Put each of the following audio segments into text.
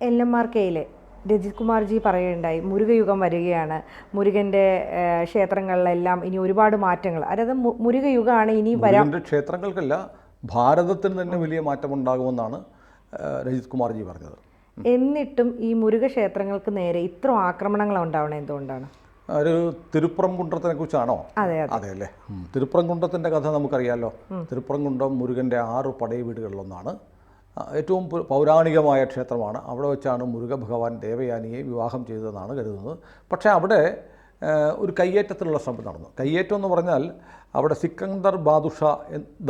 LMRKയിലെ രജിത് കുമാർജി പറയുകയുണ്ടായി, മുരുകയുഗം വരികയാണ്, മുരുകൻ്റെ ക്ഷേത്രങ്ങളിലെല്ലാം ഇനി ഒരുപാട് മാറ്റങ്ങൾ, അതായത് മുരുകയുഗമാണ് ഇനി വരാൻ. ക്ഷേത്രങ്ങൾക്കല്ല, ഭാരതത്തിന് തന്നെ വലിയ മാറ്റമുണ്ടാകുമെന്നാണ് രജിത് കുമാർജി പറഞ്ഞത്. എന്നിട്ടും ഈ മുരുക ക്ഷേത്രങ്ങൾക്ക് നേരെ ഇത്ര ആക്രമണങ്ങൾ ഉണ്ടാവണം എന്തുകൊണ്ടാണ്? ഒരു തിരുപ്പറംകുன்றത്തിനെ കുറിച്ചാണോ? അതെ അല്ലേ. തിരുപ്പറംകുன்றത്തിൻ്റെ കഥ നമുക്കറിയാമല്ലോ. തിരുപ്പറംകുன்றம் മുരുകൻ്റെ 6 പടയ വീടുകളിലൊന്നാണ്. ഏറ്റവും പൗരാണികമായ ക്ഷേത്രമാണ്. അവിടെ വെച്ചാണ് മുരുക ഭഗവാൻ ദേവയാനിയെ വിവാഹം ചെയ്തതെന്നാണ് കരുതുന്നത്. പക്ഷേ അവിടെ ഒരു കയ്യേറ്റത്തിലുള്ള ശ്രമം നടന്നു. കയ്യേറ്റം എന്ന് പറഞ്ഞാൽ അവിടെ സിക്കന്ദർ ബാദുഷ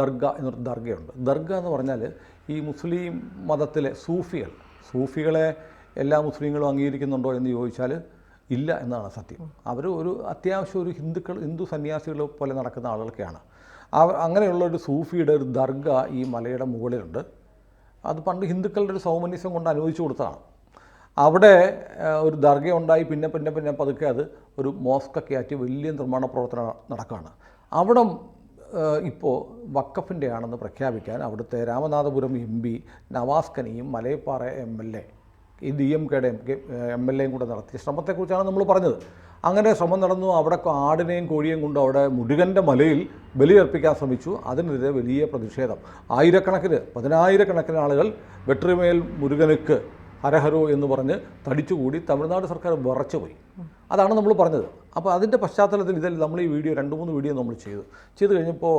ദർഗ എന്നൊരു ദർഗയുണ്ട്. ദർഗ എന്ന് പറഞ്ഞാൽ ഈ മുസ്ലിം മതത്തിലെ സൂഫികളെ എല്ലാ മുസ്ലിങ്ങളും അംഗീകരിക്കുന്നുണ്ടോ എന്ന് ചോദിച്ചാൽ ഇല്ല എന്നാണ് സത്യം. അവർ ഒരു അത്യാവശ്യം ഒരു ഹിന്ദു സന്യാസികൾ പോലെ നടക്കുന്ന ആളുകളൊക്കെയാണ്. അങ്ങനെയുള്ളൊരു സൂഫിയുടെ ഒരു ദർഗ ഈ മലയുടെ മുകളിലുണ്ട്. അത് പണ്ട് ഹിന്ദുക്കളുടെ ഒരു സൗമനസ്യം കൊണ്ട് അനുവദിച്ചു കൊടുത്തതാണ്. അവിടെ ഒരു ദർഗ ഉണ്ടായി, പിന്നെ പതുക്കെ അത് ഒരു മോസ്കൊക്കെ ആറ്റി വലിയ നിർമ്മാണ പ്രവർത്തനം നടക്കുകയാണ്. അവിടെ ഇപ്പോൾ വഖഫിൻ്റെ ആണെന്ന് പ്രഖ്യാപിക്കാൻ അവിടുത്തെ രാമനാഥപുരം MP നവാസ് ഖനിയും മലയപ്പാറ MLA ഈ DMKയുടെ MLAയും കൂടെ നടത്തിയ ശ്രമത്തെക്കുറിച്ചാണ് നമ്മൾ പറഞ്ഞത്. അങ്ങനെ ശ്രമം നടന്നു. അവിടെ ആടിനെയും കോഴിയെയും കൊണ്ട് അവിടെ മുരുകൻ്റെ മലയിൽ ബലിയർപ്പിക്കാൻ ശ്രമിച്ചു. അതിനെതിരെ വലിയ പ്രതിഷേധം. പതിനായിരക്കണക്കിന് ആളുകൾ വെട്രിമേൽ മുരുകനുക്ക് ഹരഹരോ എന്ന് പറഞ്ഞ് തടിച്ചുകൂടി തമിഴ്നാട് സർക്കാർ വിറച്ചുപോയി. അതാണ് നമ്മൾ പറഞ്ഞത്. അപ്പോൾ അതിൻ്റെ പശ്ചാത്തലത്തിൽ ഇതിൽ നമ്മൾ ഈ 2-3 വീഡിയോ നമ്മൾ ചെയ്ത് കഴിഞ്ഞപ്പോൾ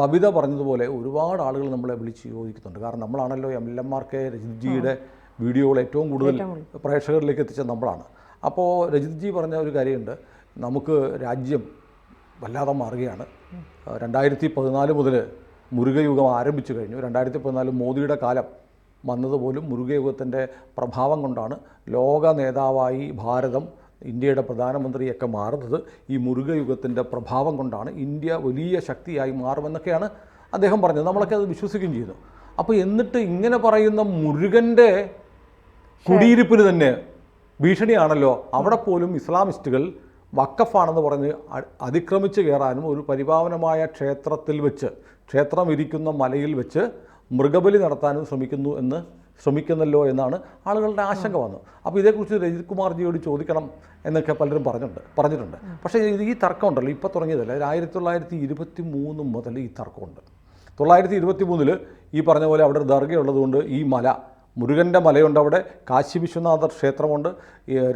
ബബിത പറഞ്ഞതുപോലെ ഒരുപാട് ആളുകൾ നമ്മളെ വിളിച്ച് ചോദിക്കുന്നുണ്ട്. കാരണം നമ്മളാണല്ലോ LMRK രജിത്ജിയുടെ വീഡിയോകൾ ഏറ്റവും കൂടുതൽ പ്രേക്ഷകരിലേക്ക് എത്തിച്ച നമ്മളാണ്. അപ്പോൾ രജിത്ജി പറഞ്ഞ ഒരു കാര്യമുണ്ട്, നമുക്ക് രാജ്യം വല്ലാതെ മാറുകയാണ്. 2014 മുതൽ മുരുകയുഗം ആരംഭിച്ചു കഴിഞ്ഞു. 2014 മോദിയുടെ കാലം വന്നതുപോലും മുരുകയുഗത്തിൻ്റെ പ്രഭാവം കൊണ്ടാണ്. ലോക നേതാവായി ഭാരതം, ഇന്ത്യയുടെ പ്രധാനമന്ത്രിയൊക്കെ മാറുന്നത് ഈ മുരുകയുഗത്തിൻ്റെ പ്രഭാവം കൊണ്ടാണ്. ഇന്ത്യ വലിയ ശക്തിയായി മാറുമെന്നൊക്കെയാണ് അദ്ദേഹം പറഞ്ഞത്. നമ്മളൊക്കെ അത് വിശ്വസിക്കുകയും ചെയ്തു. അപ്പോൾ എന്നിട്ട് ഇങ്ങനെ പറയുന്ന മുരുകൻ്റെ കുടിയിരിപ്പിന് തന്നെ ഭീഷണിയാണല്ലോ. അവിടെ പോലും ഇസ്ലാമിസ്റ്റുകൾ വഖഫാണെന്ന് പറഞ്ഞ് അതിക്രമിച്ച് കയറാനും ഒരു പരിപാവനമായ ക്ഷേത്രത്തിൽ വെച്ച്, ക്ഷേത്രം ഇരിക്കുന്ന മലയിൽ വെച്ച് മൃഗബലി നടത്താനും ശ്രമിക്കുന്നല്ലോ എന്നാണ് ആളുകളുടെ ആശങ്ക വന്നു. അപ്പോൾ ഇതേക്കുറിച്ച് രജിത് കുമാർജിയോട് ചോദിക്കണം എന്നൊക്കെ പലരും പറഞ്ഞിട്ടുണ്ട്. പക്ഷേ ഈ തർക്കം ഉണ്ടല്ലോ ഇപ്പോൾ തുടങ്ങിയതല്ല. 1923 മുതൽ ഈ തർക്കമുണ്ട്. 1923 ഈ പറഞ്ഞ പോലെ അവിടെ ഒരു ദർഗയുള്ളതുകൊണ്ട് ഈ മല, മുരുകൻ്റെ മലയുണ്ട്, അവിടെ കാശി വിശ്വനാഥർ ക്ഷേത്രമുണ്ട്.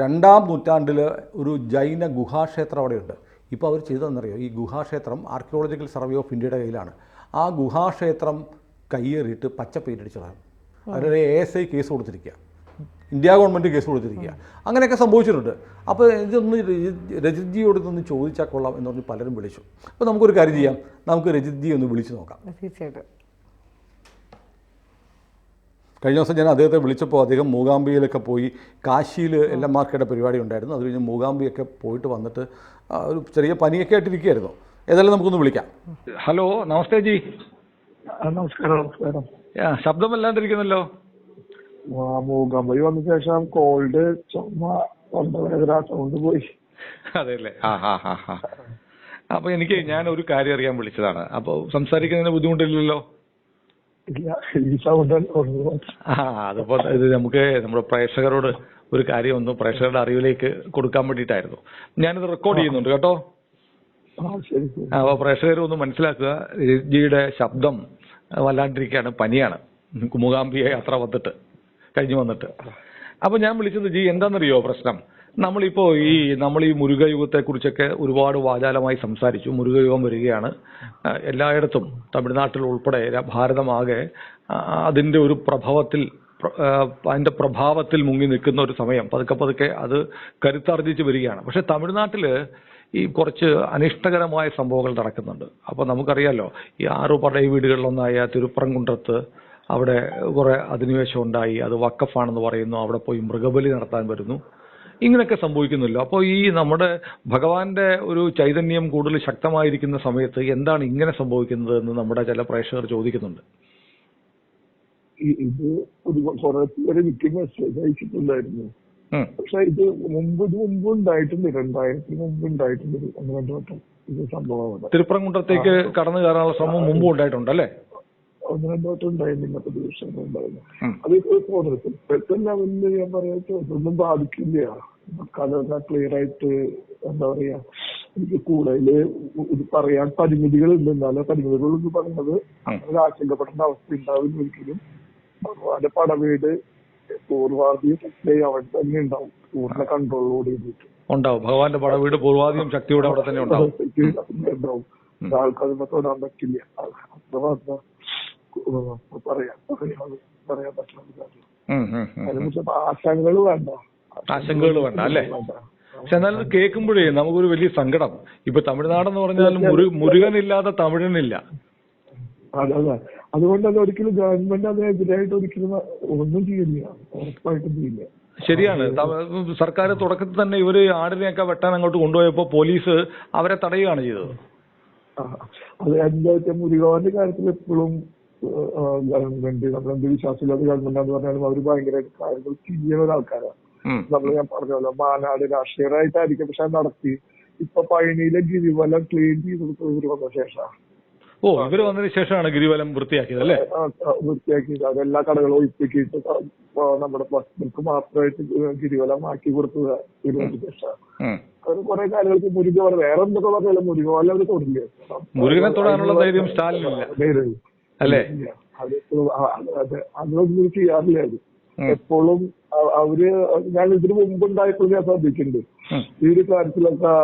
2-ാം നൂറ്റാണ്ടിൽ ഒരു ജൈന ഗുഹാക്ഷേത്രം അവിടെയുണ്ട്. ഇപ്പോൾ അവർ ചെയ്തതെന്നറിയോ? ഈ ഗുഹാക്ഷേത്രം ആർക്കിയോളജിക്കൽ സർവേ ഓഫ് ഇന്ത്യയുടെ കയ്യിലാണ്. ആ ഗുഹാക്ഷേത്രം കയ്യേറിയിട്ട് പച്ച പെയിൻ്റടിച്ചതാണ്. അവരുടെ ASI കേസ് കൊടുത്തിരിക്കുക, ഇന്ത്യ ഗവൺമെൻറ് കേസ് കൊടുത്തിരിക്കുക. അങ്ങനെയൊക്കെ സംഭവിച്ചിട്ടുണ്ട്. അപ്പോൾ ഇതൊന്ന് രജിത്ജിയോട് ഇതൊന്ന് ചോദിച്ചാൽ കൊള്ളാം എന്ന് പറഞ്ഞ് പലരും വിളിച്ചു. അപ്പോൾ നമുക്കൊരു കാര്യം ചെയ്യാം, നമുക്ക് രജിത്ജി ഒന്ന് വിളിച്ചു നോക്കാം. തീർച്ചയായിട്ടും. കഴിഞ്ഞ ദിവസം ഞാൻ അദ്ദേഹത്തെ വിളിച്ചപ്പോൾ അദ്ദേഹം മൂകാംബികയിലൊക്കെ പോയി, കാശിയിൽ LMRKയുടെ പരിപാടി ഉണ്ടായിരുന്നു. അത് കഴിഞ്ഞ് മൂകാംബിയൊക്കെ പോയിട്ട് വന്നിട്ട് ഒരു ചെറിയ പനിയൊക്കെ ആയിട്ടിരിക്കുകയായിരുന്നു. ഏതായാലും നമുക്കൊന്ന് വിളിക്കാം. ഹലോ, നമസ്തേ ജി. നമസ്കാരം. ശബ്ദമല്ലാണ്ടിരിക്കുന്നല്ലോ. മൂകാംബി വന്ന ശേഷം കോൾഡ്, ചുമ, തൊണ്ടവേദന, സൗണ്ട് പോയി. അതെല്ലേ? അപ്പൊ ഞാൻ ഒരു കാര്യം അറിയാൻ വിളിച്ചതാണ്. അപ്പോൾ സംസാരിക്കുന്നതിന് ബുദ്ധിമുട്ടില്ലല്ലോ? അതിപ്പോൾ ഇത് നമുക്ക് നമ്മുടെ പ്രേക്ഷകരോട് ഒരു കാര്യം ഒന്ന് പ്രേക്ഷകരുടെ അറിവിലേക്ക് കൊടുക്കാൻ വേണ്ടിയിട്ടായിരുന്നു. ഞാനിത് റെക്കോർഡ് ചെയ്യുന്നുണ്ട് കേട്ടോ. അപ്പോൾ പ്രേക്ഷകർ ഒന്ന് മനസ്സിലാക്കുക, രജിയുടെ ശബ്ദം വല്ലാണ്ടിരിക്കുകയാണ്, പനിയാണ്, മൂകാംബിക യാത്ര കഴിഞ്ഞു വന്നിട്ട്. അപ്പോൾ ഞാൻ വിളിച്ചത് ജി എന്താണെന്നറിയോ പ്രശ്നം? നമ്മൾ ഈ മുരുകയുഗത്തെ കുറിച്ചൊക്കെ ഒരുപാട് വാചാലമായി സംസാരിച്ചു. മുരുകയുഗം വരികയാണ്, എല്ലായിടത്തും തമിഴ്നാട്ടിൽ ഉൾപ്പെടെ ഭാരതമാകെ അതിൻ്റെ ഒരു അതിൻ്റെ പ്രഭാവത്തിൽ മുങ്ങി നിൽക്കുന്ന ഒരു സമയം. പതുക്കെ അത് കരുത്താർജിച്ച് വരികയാണ്. പക്ഷെ തമിഴ്നാട്ടിൽ ഈ കുറച്ച് അനിഷ്ടകരമായ സംഭവങ്ങൾ നടക്കുന്നുണ്ട്. അപ്പോൾ നമുക്കറിയാലോ, ഈ 6 പടയ വീടുകളിലൊന്നായ തിരുപ്പറംകുன்றത്ത് അവിടെ കുറെ അധിനിവേശം ഉണ്ടായി. അത് വഖഫാണെന്ന് പറയുന്നു. അവിടെ പോയി മൃഗബലി നടത്താൻ വരുന്നു. ഇങ്ങനെയൊക്കെ സംഭവിക്കുന്നില്ലോ. അപ്പോൾ ഈ നമ്മുടെ ഭഗവാന്റെ ഒരു ചൈതന്യം കൂടുതൽ ശക്തമായിരിക്കുന്ന സമയത്ത് എന്താണ് ഇങ്ങനെ സംഭവിക്കുന്നത് എന്ന് നമ്മുടെ ചില പ്രേക്ഷകർ ചോദിക്കുന്നുണ്ട്. ഇത് കുറെ പേര് എനിക്ക് മെസ്സേജ് അയച്ചിട്ടുണ്ടായിരുന്നു. പക്ഷെ ഇത് മുമ്പ് ഉണ്ടായിട്ടുണ്ട്, 2000 മുമ്പ് ഉണ്ടായിട്ടുണ്ട്. 1-2 വട്ടം ഇത് സംഭവം തിരുപ്പറംകുன்றത്തേക്ക് കടന്നു കയറാനുള്ള ശ്രമം മുമ്പ് ഉണ്ടായിട്ടുണ്ടല്ലേ? ഒന്ന് രണ്ടോട്ടം ഉണ്ടായിരുന്നു, ഇന്നത്തെ ദിവസം ഉണ്ടായിരുന്നു. അതിപ്പോ തോന്നുന്നത് ഇപ്പോഴത്തെ ലെവലില് ഞാൻ പറയാ ഒന്നും ബാധിക്കില്ല. കഥ ക്ലിയർ ആയിട്ട് എന്താ പറയാ, എനിക്ക് കൂടുതല് ഇത് പറയാൻ പരിമിതികളുണ്ട്. എന്നാലും പരിമിതികളെന്ന് പറയുന്നത് അങ്ങനെ ആശങ്കപ്പെടേണ്ട അവസ്ഥ ഉണ്ടാവില്ല ഒരിക്കലും. ഭഗവാന്റെ പടവീട് പൂർവാധികം ശക്തി അവിടെ തന്നെ ഉണ്ടാവും, പൂർണ്ണ കൺട്രോളോട് ചെയ്തിട്ട് ഉണ്ടാവും. ഭഗവാന്റെ പടവീട് പൂർവാധികം ശക്തിയോടെ അവിടെ തന്നെ ഉണ്ടാവും. ഉണ്ടാവും. ആൾക്കാർ തൊടാൻ പറ്റില്ല. പറയാൻ പറ്റുന്ന കാര്യം. അതിനെക്കുറിച്ച് ആശങ്കകൾ വേണ്ട, ആശങ്കകൾ വേണ്ട അല്ലേ? പക്ഷെ എന്നാലും കേൾക്കുമ്പോഴേ നമുക്കൊരു വലിയ സങ്കടം. ഇപ്പൊ തമിഴ്നാടെന്ന് പറഞ്ഞാൽ മുരുകനില്ലാതെ തമിഴനില്ല. അതെ, അതുകൊണ്ട് അത് ഒരിക്കലും ഗവൺമെന്റ് അതിനെതിരായിട്ട് ഒരിക്കലും ഒന്നും ചെയ്യില്ല, ഉറപ്പായിട്ടും ചെയ്യില്ല. ശരിയാണ്. സർക്കാർ തുടക്കത്തിൽ തന്നെ ഇവര് ആടിനെയൊക്കെ വെട്ടാൻ അങ്ങോട്ട് കൊണ്ടുപോയപ്പോ പോലീസ് അവരെ തടയുകയാണ് ചെയ്തത്. അത് എന്താ വെച്ചാൽ മുരുകന്റെ കാര്യത്തിൽ എപ്പോഴും ഗവൺമെന്റ് നമ്മളെന്ത് വിശ്വാസമില്ലാത്ത ഗവൺമെന്റാന്ന് പറഞ്ഞാലും അവർ ഭയങ്കരമായിട്ട് കാര്യങ്ങൾ ചെയ്യുന്ന ആൾക്കാരാണ്. ഞാൻ പറഞ്ഞല്ലോ, മാനാട് രാഷ്ട്രീയമായിട്ടായിരിക്കും, പക്ഷെ നടത്തി. ഇപ്പൊ പഴനിയിലെ ഗിരിവലം ക്ലീൻ ചെയ്ത് ഇവര് വന്ന ശേഷം. ഇവര് വന്നതിന് ശേഷമാണ് ഗിരിവലം വൃത്തിയാക്കിയത് അല്ലേ? വൃത്തിയാക്കിയത്. അതെല്ലാ കടകളും ഒഴിപ്പിക്കിയിട്ട് നമ്മുടെ ഭക്തർക്ക് മാത്രമായിട്ട് ഗിരിവലം ആക്കി കൊടുത്തത് ഗിരിവലത്തിന് ശേഷം. അവർ കുറെ കാര്യങ്ങൾക്ക് മുരുക വേറെ എന്തൊക്കെ പറഞ്ഞാലും മുരുകവല അവര് തൊടില്ല. മുരുകനെ തൊടാനുള്ള ധൈര്യം സ്റ്റാലിനില്ല അല്ലേ? അതൊന്നും ചെയ്യാറില്ല അവര്. എപ്പോഴും അവര്, ഞാൻ ഇതിനു മുമ്പുണ്ടായപ്പോഴും ഞാൻ ശ്രദ്ധിക്കുന്നുണ്ട് ഈ ഒരു കാര്യത്തിലൊക്കെ.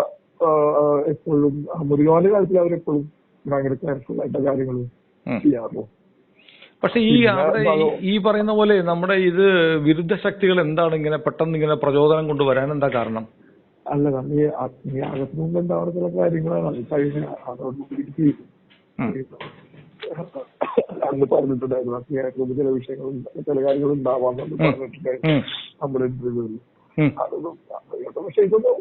എപ്പോഴും മുരുകന്റെ കാര്യത്തിൽ അവരെപ്പോഴും ഭയങ്കര കെയർഫുൾ ആയിട്ട് കാര്യങ്ങൾ ചെയ്യാറുള്ളൂ. പക്ഷെ ഈ പറയുന്ന പോലെ നമ്മുടെ ഇത് വിരുദ്ധ ശക്തികൾ എന്താണ് ഇങ്ങനെ പെട്ടെന്ന് ഇങ്ങനെ പ്രചോദനം കൊണ്ടുവരാൻ എന്താ കാരണം? അല്ല, ഈ അകത്ത് മുമ്പ് ഉണ്ടാവുന്ന ചില കാര്യങ്ങളാണ് അത് കഴിഞ്ഞ അതോടുകൂടി അന്ന് പറഞ്ഞിട്ടുണ്ടായിരുന്നു. കേരളത്തിൽ ചില വിഷയങ്ങളും ചില കാര്യങ്ങളും ഉണ്ടാവാമെന്ന് പറഞ്ഞിട്ടുണ്ടായിരുന്നു നമ്മുടെ ഇന്റർവ്യൂവിൽ. അതൊന്നും പക്ഷെ ഇതൊന്നും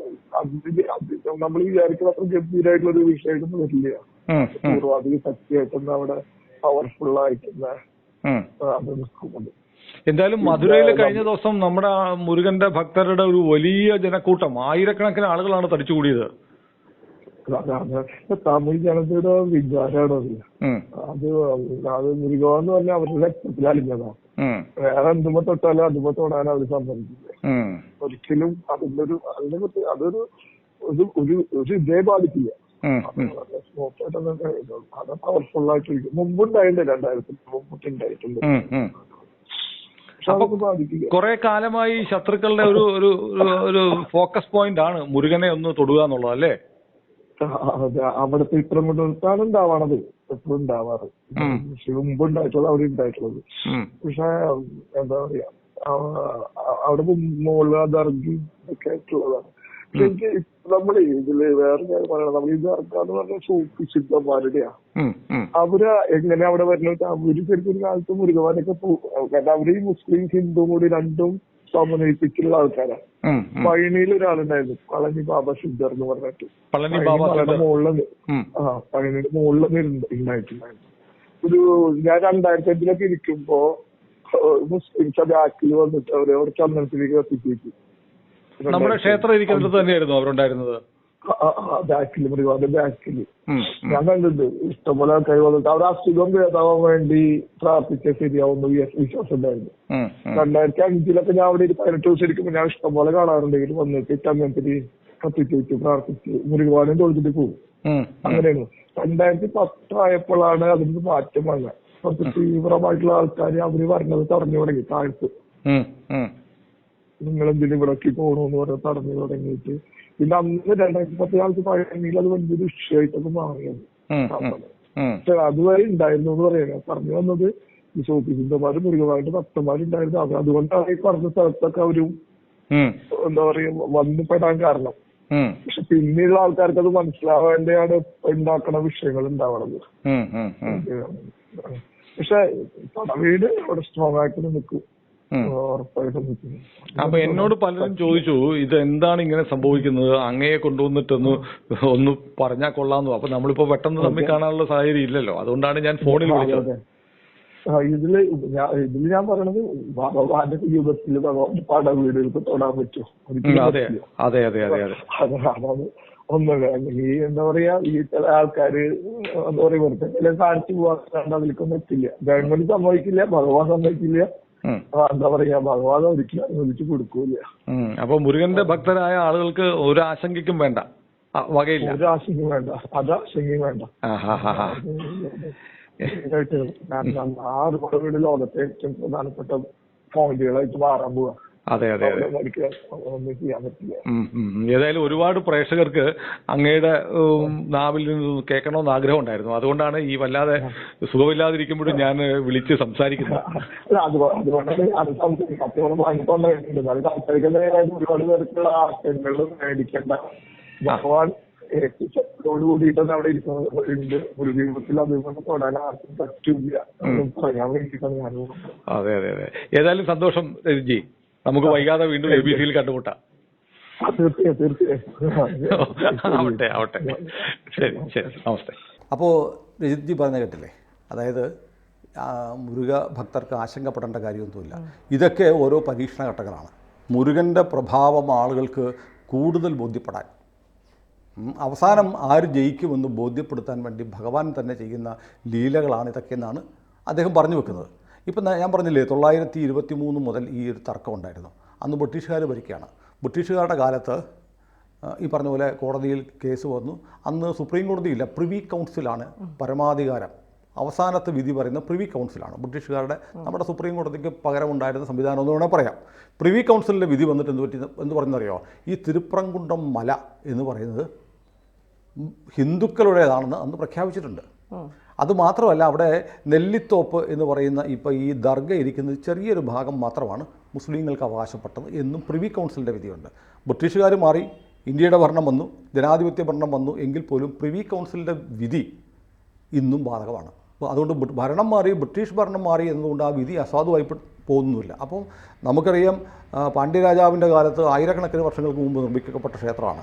നമ്മൾ വിചാരിക്കുന്ന അത്ര ഗംഭീരമായിട്ടുള്ള ഒരു വിഷയമായിട്ടൊന്നും വരില്ല. പൂർവാധികം ശക്തിയായിട്ടൊന്നും അവിടെ പവർഫുൾ ആയിട്ടുള്ള അത് നിൽക്കുന്നുണ്ട്. എന്തായാലും മധുരയിൽ കഴിഞ്ഞ ദിവസം നമ്മുടെ മുരുകന്റെ ഭക്തരുടെ ഒരു വലിയ ജനക്കൂട്ടം, ആയിരക്കണക്കിന് ആളുകളാണ് തടിച്ചുകൂടിയത്. തമിഴ് ജനതയുടെ വികാരമാണ് അത്. അത് മുരുകന്ന് പറഞ്ഞാൽ അവരുടെ രക്തത്തിലലിഞ്ഞതാണ്. വേറെ എന്തുമ്പോ തൊട്ടാലും അതുമ്പോ തൊടാൻ അവർ സമ്മതിക്കില്ല ഒരിക്കലും. അതിനെക്കുറിച്ച് അതൊരു ഇതേ ബാധിക്കില്ല. അത് പവർഫുൾ ആയിട്ടിരിക്കും. മുമ്പുണ്ടായിട്ടുണ്ട്, 2000 മുമ്പൊക്കെ ഉണ്ടായിട്ടുണ്ട്. കുറെ കാലമായി ശത്രുക്കളുടെ ഒരു ഫോക്കസ് പോയിന്റ് ആണ് മുരുകനെ ഒന്ന് തൊടുക എന്നുള്ളത് അല്ലേ? അതെ, അവിടുത്തെ ഇത്രം കൊണ്ട് നിർത്താൻ ഉണ്ടാവണത് എപ്പോഴും ഉണ്ടാവാറ്. മുമ്പുണ്ടായിട്ടുള്ളത് അവിടെ ഉണ്ടായിട്ടുള്ളത്. പക്ഷെ എന്താ പറയാ, അവിടെ മുകളിൽ ദർഗി ഒക്കെ ആയിട്ടുള്ളതാണ്. പക്ഷെ എനിക്ക് നമ്മള് ഇതില് വേറെ കാര്യം പറയണം. നമ്മൾ ഈ ദർഗാന്ന് പറഞ്ഞ സൂഫി സിദ്ധന്മാരുടെയാ. അവര് എങ്ങനെ അവിടെ വരുന്നത്? അവര് ശരിക്കും ഒരു കാലത്ത് മുരുകന്മാരൊക്കെ കാരണം അവര് ഈ മുസ്ലിം ഹിന്ദു കൂടി രണ്ടും സമന്വയിപ്പിച്ചുള്ള ആൾക്കാരാണ്. പഴനിയിൽ ഒരാളുണ്ടായിരുന്നു, പളനി ബാബ സിദ്ധർ എന്ന് പറഞ്ഞിട്ട്. പഴനിയുടെ മുകളിൽ ഉണ്ടായിട്ടുണ്ടായിരുന്നു. ഒരു ഞാൻ 2005 ഇരിക്കുമ്പോ മുസ്ലിംസ് ബാക്കിൽ വന്നിട്ട് അവരെ അവിടെ ചന്ദനത്തിലേക്ക് കത്തിച്ചു. നമ്മുടെ ക്ഷേത്രം ഇരിക്കുന്നത് തന്നെയായിരുന്നു അവരുണ്ടായിരുന്നത്. ബാക്കില് മൃഗാന്റെ ബാക്കില് ഞാൻ കണ്ടിട്ടുണ്ട്. ഇഷ്ടംപോലെ ആൾക്കാർ വന്നിട്ട് അവിടെ അസുഖം ഭേദാവാൻ വേണ്ടി പ്രാർത്ഥിച്ചാൽ ശരിയാവുന്ന വിശ്വാസം ഉണ്ടായിരുന്നു. 2005 ഞാൻ അവിടെ 18 ദിവസം ഇരിക്കുമ്പോൾ ഞാൻ ഇഷ്ടംപോലെ കാണാറുണ്ടെങ്കിൽ വന്നിട്ട് ചന്ദനത്തിന് കത്തിച്ച് വെച്ച് പ്രാർത്ഥിച്ച് മുരുകവാനും തൊഴുതിട്ട് പോകും. അങ്ങനെയാണ്. 2010 ആയപ്പോഴാണ് അതിന് മാറ്റം വന്നത്. കുറച്ച് തീവ്രമായിട്ടുള്ള ആൾക്കാർ അവര് പറഞ്ഞത് തടഞ്ഞു തുടങ്ങി. താഴ്ത്ത് നിങ്ങളെന്തിനും ഇവിടേക്ക് പോകണമെന്ന് പറഞ്ഞ് തടഞ്ഞു തുടങ്ങിയിട്ട് പിന്നെ അന്ന് 2010 പഴനിയിൽ അത് വലിയൊരു വിഷയമായിട്ടൊക്കെ മാറിയത്. പക്ഷെ അതുവരെ ഉണ്ടായിരുന്നു എന്ന് പറയുന്നത്. പറഞ്ഞു വന്നത് ഈ സോഫിസിന്റെമാരും മുരുകന്മാരുടെ ഭക്തന്മാരുണ്ടായിരുന്നു. അതുകൊണ്ടാണ് ഈ പറഞ്ഞ സ്ഥലത്തൊക്കെ അവരും എന്താ പറയാ വന്നു പെടാൻ കാരണം. പക്ഷെ പിന്നെയുള്ള ആൾക്കാർക്ക് അത് മനസ്സിലാവേണ്ടതാണ് ഉണ്ടാക്കണ വിഷയങ്ങൾ ഉണ്ടാവണത്. പക്ഷെ പടവീട് അവിടെ സ്ട്രോങ് ആയിട്ട് നിൽക്കും. അപ്പൊ എന്നോട് പലരും ചോദിച്ചു ഇത് എന്താണ് ഇങ്ങനെ സംഭവിക്കുന്നത്, അങ്ങയെ കൊണ്ടുവന്നിട്ടൊന്ന് പറഞ്ഞാൽ കൊള്ളാന്നു. അപ്പൊ നമ്മളിപ്പോ പെട്ടെന്ന് തമ്മിൽ കാണാനുള്ള സാഹചര്യം ഇല്ലല്ലോ, അതുകൊണ്ടാണ് ഞാൻ ഫോണിൽ വിളിച്ചത്. ഇതില് ഞാൻ പറയണത് ഭഗവാന്റെ യുഗത്തിൽ ഭഗവാന്റെ പടവീടുകൾക്ക് തൊടാൻ പറ്റും. അതെ അതെ അതെ അതെ അതാണ് ഒന്നുമില്ല. ഈ എന്താ പറയാ, ഈ ചില ആൾക്കാര് എന്താ പറയാ വെറുതെ ചില കാണിച്ചു പോകാൻ അതിലേക്കൊന്നും എത്തില്ല. ഗവൺമെന്റ് സമ്മതിക്കില്ല, ഭഗവാൻ സമ്മതിക്കില്ല. എന്താ പറയാ, ഭഗവാൻ ഒരിക്കലും അനുവദിച്ചു കൊടുക്കൂല. അപ്പൊ മുരുകന്റെ ഭക്തരായ ആളുകൾക്ക് ഒരു ആശങ്കയ്ക്കും വേണ്ട, വകയില്ല. ഒരു ആശങ്കയും വേണ്ട, അതാശങ്കയും വേണ്ട. കാരണം ആ ഒരുപാട് ലോകത്തെ ഏറ്റവും പ്രധാനപ്പെട്ട പോയിന്റുകളായിട്ട് മാറാൻ പോവാ. അതെ അതെ അതെ. ഒന്നും ചെയ്യാൻ പറ്റില്ല. ഏതായാലും ഒരുപാട് പ്രേക്ഷകർക്ക് അങ്ങയുടെ നാവിൽ നിന്ന് കേൾക്കണമെന്ന് ആഗ്രഹം ഉണ്ടായിരുന്നു. അതുകൊണ്ടാണ് ഈ വല്ലാതെ സുഖമില്ലാതിരിക്കുമ്പോഴും ഞാൻ വിളിച്ച് സംസാരിക്കുന്നത്. അതുകൊണ്ടാണ് അത് സത്യം വാങ്ങിക്കൊണ്ടിട്ടുണ്ട്. അത് സംസാരിക്കുന്നതിനായിട്ട് ഒരുപാട് പേർക്കുള്ള ആശയങ്ങളും മേടിക്കേണ്ട. ഭഗവാൻ ശക്തിയോട് കൂടിയിട്ടാണ് അവിടെ ഇരിക്കുന്നത്. ഒരു ജീവിതത്തിൽ അതുകൊണ്ട് തൊടാൻ ആർക്കും പറ്റില്ല പറയാൻ വേണ്ടിയിട്ടാണ് ഞാൻ. അതെ അതെ അതെ. ഏതായാലും സന്തോഷം രജിത്ജി. നമുക്ക് വൈകാതെ വീണ്ടും ABC കണ്ടുമുട്ടാം. ആവട്ടെ ആവട്ടെ. ശരി ശരി, നമസ്തേ. അപ്പോൾ രജിത്ജി പറഞ്ഞ കേട്ടില്ലേ, അതായത് മുരുക ഭക്തർക്ക് ആശങ്കപ്പെടേണ്ട കാര്യമൊന്നുമില്ല. ഇതൊക്കെ ഓരോ പരീക്ഷണ ഘട്ടങ്ങളാണ്. മുരുകൻ്റെ പ്രഭാവം ആളുകൾക്ക് കൂടുതൽ ബോധ്യപ്പെടാൻ, അവസാനം ആര് ജയിക്കുമെന്ന് ബോധ്യപ്പെടുത്താൻ വേണ്ടി ഭഗവാൻ തന്നെ ചെയ്യുന്ന ലീലകളാണ് ഇതൊക്കെ എന്നാണ് അദ്ദേഹം പറഞ്ഞു വെക്കുന്നത്. ഇപ്പം ഞാൻ പറഞ്ഞില്ലേ, 1923 മുതൽ ഈ ഒരു തർക്കം ഉണ്ടായിരുന്നു. അന്ന് ബ്രിട്ടീഷുകാർ ഭരിക്കുകയാണ്. ബ്രിട്ടീഷുകാരുടെ കാലത്ത് ഈ പറഞ്ഞ പോലെ കോടതിയിൽ കേസ് വന്നു. അന്ന് സുപ്രീം കോടതിയില്ല, പ്രിവി കൗൺസിലാണ് പരമാധികാരം. അവസാനത്തെ വിധി പറയുന്ന പ്രിവി കൗൺസിലാണ്. ബ്രിട്ടീഷുകാരുടെ നമ്മുടെ സുപ്രീം കോടതിക്ക് പകരം ഉണ്ടായിരുന്ന സംവിധാനം എന്ന് വേണമെങ്കിൽ പറയാം. പ്രിവി കൗൺസിലിൻ്റെ വിധി വന്നിട്ട് എന്ത് പറയുന്നറിയോ, ഈ തിരുപ്രംകുണ്ടം മല എന്ന് പറയുന്നത് ഹിന്ദുക്കളുടേതാണെന്ന് അന്ന് പ്രഖ്യാപിച്ചിട്ടുണ്ട്. അതുമാത്രമല്ല, അവിടെ നെല്ലിത്തോപ്പ് എന്ന് പറയുന്ന ഇപ്പോൾ ഈ ദർഗ ഇരിക്കുന്നത് ചെറിയൊരു ഭാഗം മാത്രമാണ് മുസ്ലിങ്ങൾക്ക് അവകാശപ്പെട്ടത് എന്നും പ്രിവി കൗൺസിലിൻ്റെ വിധിയുണ്ട്. ബ്രിട്ടീഷുകാർ മാറി, ഇന്ത്യയുടെ ഭരണം വന്നു, ജനാധിപത്യ ഭരണം വന്നു, എങ്കിൽ പോലും പ്രിവി കൗൺസിലിൻ്റെ വിധി ഇന്നും ബാധകമാണ്. അപ്പോൾ അതുകൊണ്ട് ഭരണം മാറി, ബ്രിട്ടീഷ് ഭരണം മാറി എന്നതുകൊണ്ട് ആ വിധി അസാധുവായി പോകുന്നില്ല. അപ്പം നമുക്കറിയാം, പാണ്ഡ്യരാജാവിൻ്റെ കാലത്ത് ആയിരക്കണക്കിന് വർഷങ്ങൾക്ക് മുമ്പ് നിർമ്മിക്കപ്പെട്ട ക്ഷേത്രമാണ്.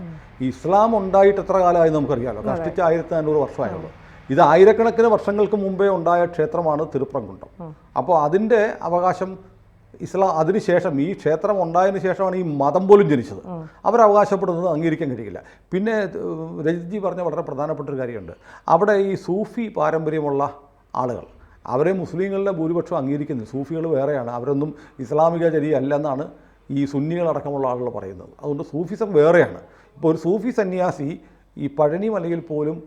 ഇസ്ലാം ഉണ്ടായിട്ട് എത്ര കാലമായി നമുക്കറിയാമല്ലോ, കഷ്ടിച്ച് 1400 വർഷമായുള്ളൂ. ഇത് ആയിരക്കണക്കിന് വർഷങ്ങൾക്ക് മുമ്പേ ഉണ്ടായ ക്ഷേത്രമാണ് തിരുപ്രംകുണ്ടം. അപ്പോൾ അതിൻ്റെ അവകാശം ഇസ്ലാം അതിനുശേഷം, ഈ ക്ഷേത്രം ഉണ്ടായതിനു ശേഷമാണ് ഈ മതം പോലും ജനിച്ചത്. അവരവകാശപ്പെടുന്നത് അംഗീകരിക്കാൻ കഴിയില്ല. പിന്നെ രജിത്ജി പറഞ്ഞ വളരെ പ്രധാനപ്പെട്ട ഒരു കാര്യമുണ്ട്. അവിടെ ഈ സൂഫി പാരമ്പര്യമുള്ള ആളുകൾ, അവരെ മുസ്ലിങ്ങളുടെ ഭൂരിപക്ഷം അംഗീകരിക്കുന്നത്. സൂഫികൾ വേറെയാണ്, അവരൊന്നും ഇസ്ലാമിക ചര്യയല്ല എന്നാണ് ഈ സുന്നികളടക്കമുള്ള ആളുകൾ പറയുന്നത്. അതുകൊണ്ട് സൂഫിസം വേറെയാണ്. ഇപ്പോൾ ഒരു സൂഫി സന്യാസി ഈ പഴനി മലയിൽ പോലും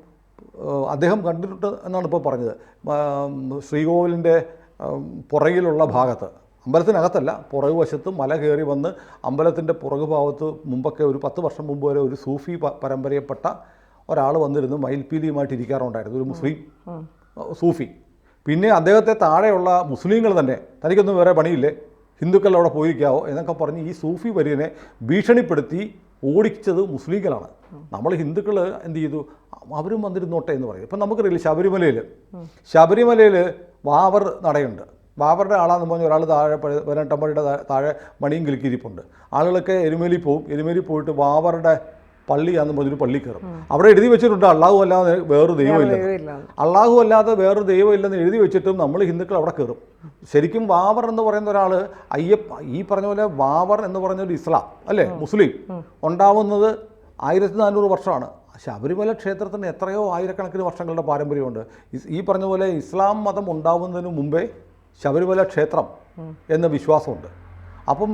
അദ്ദേഹം കണ്ടിട്ട് എന്നാണ് ഇപ്പോൾ പറഞ്ഞത്, ശ്രീകോവിലിൻ്റെ പുറകിലുള്ള ഭാഗത്ത്, അമ്പലത്തിനകത്തല്ല, പുറകു വശത്ത് മല കയറി വന്ന് അമ്പലത്തിൻ്റെ പുറകു ഭാഗത്ത് മുമ്പൊക്കെ ഒരു 10 വർഷം മുമ്പ് വരെ ഒരു സൂഫി പരമ്പരയപ്പെട്ട ഒരാൾ വന്നിരുന്നു മയിൽപ്പീലിയുമായിട്ട് ഇരിക്കാറുണ്ടായിരുന്നു, ഒരു മുസ്ലിം സൂഫി. പിന്നെ അദ്ദേഹത്തെ താഴെയുള്ള മുസ്ലിങ്ങൾ തന്നെ, തനിക്കൊന്നും വേറെ പണിയില്ലേ, ഹിന്ദുക്കൾ അവിടെ പോയിരിക്കാവോ എന്നൊക്കെ പറഞ്ഞ് ഈ സൂഫി വര്യനെ ഭീഷണിപ്പെടുത്തി ഓടിച്ചത് മുസ്ലിങ്ങളാണ്. നമ്മൾ ഹിന്ദുക്കൾ എന്ത് ചെയ്തു, അവരും വന്നിരുന്നോട്ടെ എന്ന് പറയും. ഇപ്പം നമുക്കറിയില്ല, ശബരിമലയിൽ വാവർ നടയുണ്ട്. വാവറുടെ ആളാന്ന് പറഞ്ഞ ഒരാൾ താഴെ 18 താഴെ മണിയും കിലുക്കിയിരിപ്പുണ്ട്. ആളുകളൊക്കെ എരുമേലി പോവും. എരുമേലി പോയിട്ട് വാവറുടെ പള്ളിയാണെന്ന് പറഞ്ഞൊരു പള്ളി കയറും. അവിടെ എഴുതി വെച്ചിട്ടുണ്ട് അള്ളാഹു അല്ലാതെ വേറൊരു ദൈവമില്ല, അള്ളാഹു അല്ലാതെ വേറൊരു ദൈവമില്ലെന്ന് എഴുതി വെച്ചിട്ടും നമ്മൾ ഹിന്ദുക്കൾ അവിടെ കയറും. ശരിക്കും വാവർ എന്ന് പറയുന്ന ഒരാൾ ഈ പറഞ്ഞ പോലെ വാവർ എന്ന് പറഞ്ഞൊരു ഇസ്ലാം അല്ലേ, മുസ്ലിം ഉണ്ടാവുന്നത് 1400 വർഷമാണ്. ശബരിമല ക്ഷേത്രത്തിന് എത്രയോ ആയിരക്കണക്കിന് വർഷങ്ങളുടെ പാരമ്പര്യമുണ്ട്. ഈ പറഞ്ഞ പോലെ ഇസ്ലാം മതം ഉണ്ടാവുന്നതിന് മുമ്പേ ശബരിമല ക്ഷേത്രം എന്ന വിശ്വാസമുണ്ട്. അപ്പം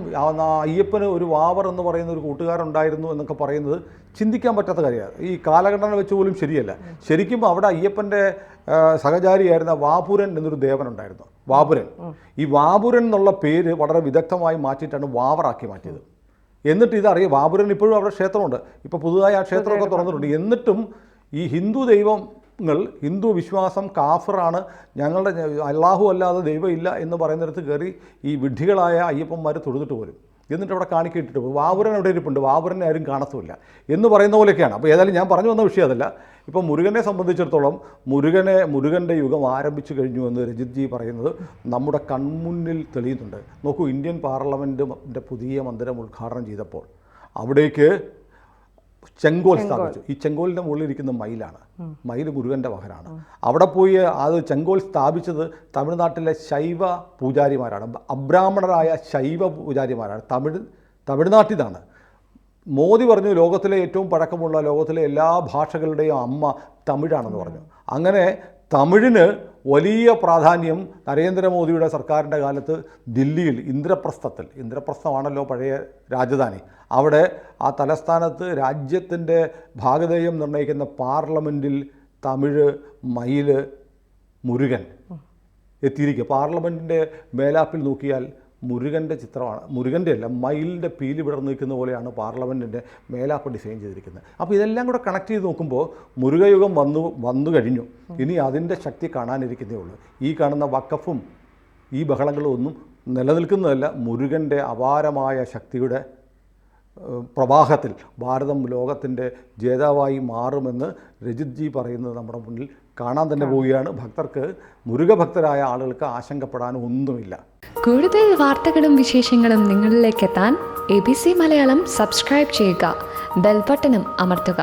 അയ്യപ്പന് ഒരു വാവർ എന്ന് പറയുന്ന ഒരു കൂട്ടുകാരുണ്ടായിരുന്നു എന്നൊക്കെ പറയുന്നത് ചിന്തിക്കാൻ പറ്റാത്ത കാര്യമാണ്. ഈ കാലഘട്ടന വെച്ച് പോലും ശരിയല്ല. ശരിക്കും അവിടെ അയ്യപ്പൻ്റെ സഹചാരിയായിരുന്ന വാപുരൻ എന്നൊരു ദേവനുണ്ടായിരുന്നു, വാപുരൻ. ഈ വാപുരൻ എന്നുള്ള പേര് വളരെ വിദഗ്ധമായി മാറ്റിയിട്ടാണ് വാവറാക്കി മാറ്റിയത്. എന്നിട്ട് ഇതറിയാം, വാപുരൻ ഇപ്പോഴും അവിടെ ക്ഷേത്രമുണ്ട്. ഇപ്പോൾ പുതുതായി ആ ക്ഷേത്രമൊക്കെ തുറന്നിട്ടുണ്ട്. എന്നിട്ടും ഈ ഹിന്ദു ദൈവങ്ങൾ, ഹിന്ദു വിശ്വാസം കാഫറാണ്, ഞങ്ങളുടെ അള്ളാഹു അല്ലാതെ ദൈവമില്ല എന്ന് പറയുന്നിടത്ത് കയറി ഈ വിഡ്ഢികളായ അയ്യപ്പന്മാർ തൊഴുതിട്ട് പോരും. എന്നിട്ട് അവിടെ കാണിക്കിട്ടിട്ട് പോകും. വാപുരൻ അവിടെ ഇരിപ്പുണ്ട്, വാപുരനെ ആരും കാണത്തുമില്ല എന്ന് പറയുന്ന പോലെയൊക്കെയാണ്. അപ്പോൾ ഏതായാലും ഞാൻ പറഞ്ഞു വന്ന വിഷയം അതല്ല. ഇപ്പോൾ മുരുകനെ സംബന്ധിച്ചിടത്തോളം മുരുകൻ്റെ യുഗം ആരംഭിച്ചു കഴിഞ്ഞു എന്ന് രജിത്ജി പറയുന്നത് നമ്മുടെ കൺമുന്നിൽ തെളിയുന്നുണ്ട്. നോക്കൂ, ഇന്ത്യൻ പാർലമെൻറ്റിൻ്റെ പുതിയ മന്ദിരം ഉദ്ഘാടനം ചെയ്തപ്പോൾ അവിടേക്ക് ചെങ്കോൽ സ്ഥാപിച്ചു. ഈ ചെങ്കോലിൻ്റെ മുകളിൽ ഇരിക്കുന്ന മയിലാണ്, മയിൽ മുരുകൻ്റെ വാഹനമാണ്. അവിടെ പോയി അത് ചെങ്കോൽ സ്ഥാപിച്ചത് തമിഴ്നാട്ടിലെ ശൈവ പൂജാരിമാരാണ്, അബ്രാഹ്മണരായ ശൈവ പൂജാരിമാരാണ്. തമിഴ്നാട്ടിൽ നിന്നാണ്. മോദി പറഞ്ഞു ലോകത്തിലെ ഏറ്റവും പഴക്കമുള്ള ലോകത്തിലെ എല്ലാ ഭാഷകളുടെയും അമ്മ തമിഴാണെന്ന് പറഞ്ഞു. അങ്ങനെ തമിഴിന് വലിയ പ്രാധാന്യം നരേന്ദ്രമോദിയുടെ സർക്കാരിൻ്റെ കാലത്ത് ദില്ലിയിൽ ഇന്ദ്രപ്രസ്ഥമാണല്ലോ പഴയ രാജധാനി, അവിടെ ആ തലസ്ഥാനത്ത് രാജ്യത്തിൻ്റെ ഭാഗധേയം നിർണ്ണയിക്കുന്ന പാർലമെൻറ്റിൽ തമിഴ് മയിൽ മുരുകൻ എത്തിയിരിക്കുക. പാർലമെൻറ്റിൻ്റെ മേലാപ്പിൽ നോക്കിയാൽ മുരുകൻ്റെ ചിത്രമാണ്, മുരുകൻ്റെ അല്ല മയിലിൻ്റെ പീലി വിടർന്നു നിൽക്കുന്ന പോലെയാണ് പാർലമെൻറ്റിൻ്റെ മേലാപ്പ് ഡിസൈൻ ചെയ്തിരിക്കുന്നത്. അപ്പോൾ ഇതെല്ലാം കൂടെ കണക്ട് ചെയ്ത് നോക്കുമ്പോൾ മുരുകയുഗം വന്നു കഴിഞ്ഞു. ഇനി അതിൻ്റെ ശക്തി കാണാനിരിക്കുന്നേ ഉള്ളൂ. ഈ കാണുന്ന വഖഫും ഈ ബഹളങ്ങളും ഒന്നും നിലനിൽക്കുന്നതല്ല. മുരുകൻ്റെ അപാരമായ ശക്തിയുടെ പ്രവാഹത്തിൽ ഭാരതം ലോകത്തിൻ്റെ ജേതാവായി മാറുമെന്ന് രജിത് ജി പറയുന്നത് നമ്മുടെ മുന്നിൽ കാണാൻ തന്നെ പോവുകയാണ്. ഭക്തർക്ക്, മുരുകഭക്തരായ ആളുകൾക്ക് ആശങ്കപ്പെടാൻ ഒന്നുമില്ല. കൂടുതൽ വാർത്തകളും വിശേഷങ്ങളും നിങ്ങളിലേക്ക് എത്താൻ ABC മലയാളം സബ്സ്ക്രൈബ് ചെയ്യുക, ബെൽ ബട്ടണും അമർത്തുക.